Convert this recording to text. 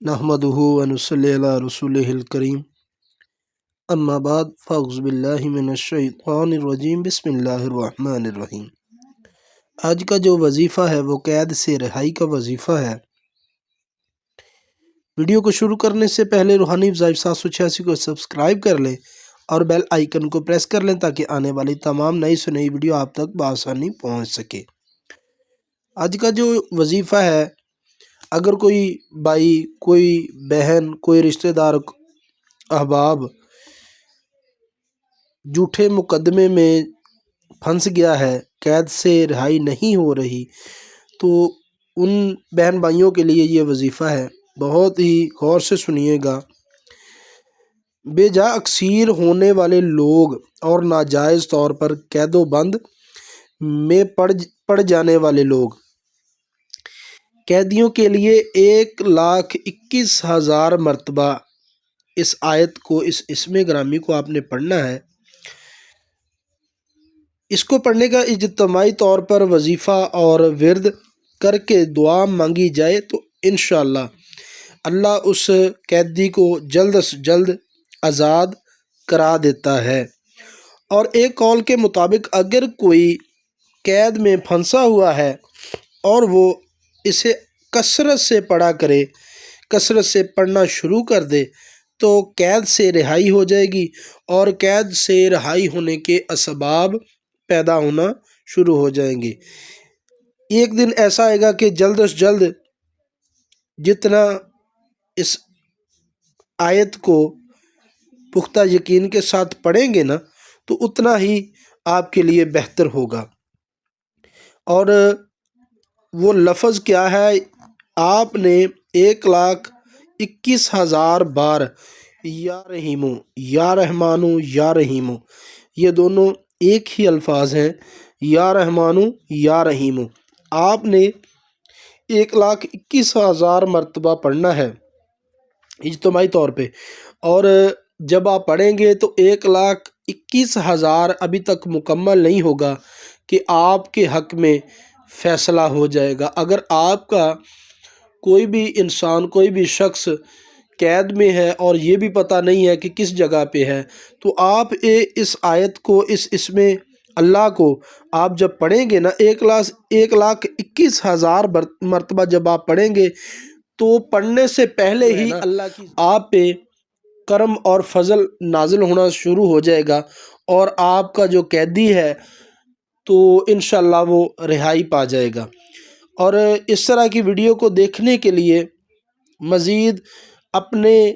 نحمدہ ونصلی علی رسولہ الکریم اما بعد فاعوذ باللہ من الشیطان الرجیم بسم اللہ الرحمن الرحیم۔ آج کا جو وظیفہ ہے وہ قید سے رہائی کا وظیفہ ہے۔ ویڈیو کو شروع کرنے سے پہلے روحانی وظائف 786 کو سبسکرائب کر لیں اور بیل آئیکن کو پریس کر لیں تاکہ آنے والی تمام نئی سے نئی ویڈیو آپ تک بآسانی پہنچ سکے۔ آج کا جو وظیفہ ہے، اگر کوئی بھائی، کوئی بہن، کوئی رشتہ دار، احباب جھوٹے مقدمے میں پھنس گیا ہے، قید سے رہائی نہیں ہو رہی، تو ان بہن بھائیوں کے لیے یہ وظیفہ ہے، بہت ہی غور سے سنیے گا۔ بے جا اکثیر ہونے والے لوگ اور ناجائز طور پر قید و بند میں پڑ جانے والے لوگ، قیدیوں کے لیے 1,21,000 مرتبہ اس آیت کو، اس اسم گرامی کو آپ نے پڑھنا ہے۔ اس کو پڑھنے کا اجتماعی طور پر وظیفہ اور ورد کر کے دعا مانگی جائے تو انشاءاللہ اللہ اس قیدی کو جلد سے جلد آزاد کرا دیتا ہے۔ اور ایک قول کے مطابق اگر کوئی قید میں پھنسا ہوا ہے اور وہ اسے کثرت سے پڑھا کرے، کثرت سے پڑھنا شروع کر دے تو قید سے رہائی ہو جائے گی، اور قید سے رہائی ہونے کے اسباب پیدا ہونا شروع ہو جائیں گے۔ ایک دن ایسا آئے گا کہ جلد از جلد جتنا اس آیت کو پختہ یقین کے ساتھ پڑھیں گے نا تو اتنا ہی آپ کے لیے بہتر ہوگا۔ اور وہ لفظ کیا ہے؟ آپ نے 1,21,000 بار یا رحیمو، یا رحمانو، یا رحیمو، یہ دونوں ایک ہی الفاظ ہیں، یا رحمانو، یا رحیمو، آپ نے 1,21,000 مرتبہ پڑھنا ہے اجتماعی طور پہ۔ اور جب آپ پڑھیں گے تو 1,21,000 ابھی تک مکمل نہیں ہوگا کہ آپ کے حق میں فیصلہ ہو جائے گا۔ اگر آپ کا کوئی بھی انسان، کوئی بھی شخص قید میں ہے اور یہ بھی پتہ نہیں ہے کہ کس جگہ پہ ہے، تو آپ اس آیت کو، اس اسم اللہ کو آپ جب پڑھیں گے نا 1,21,000 مرتبہ جب آپ پڑھیں گے تو پڑھنے سے پہلے ہی اللہ کی آپ پہ کرم اور فضل نازل ہونا شروع ہو جائے گا، اور آپ کا جو قیدی ہے تو انشاءاللہ وہ رہائی پا جائے گا۔ اور اس طرح کی ویڈیو کو دیکھنے کے لیے، مزید اپنے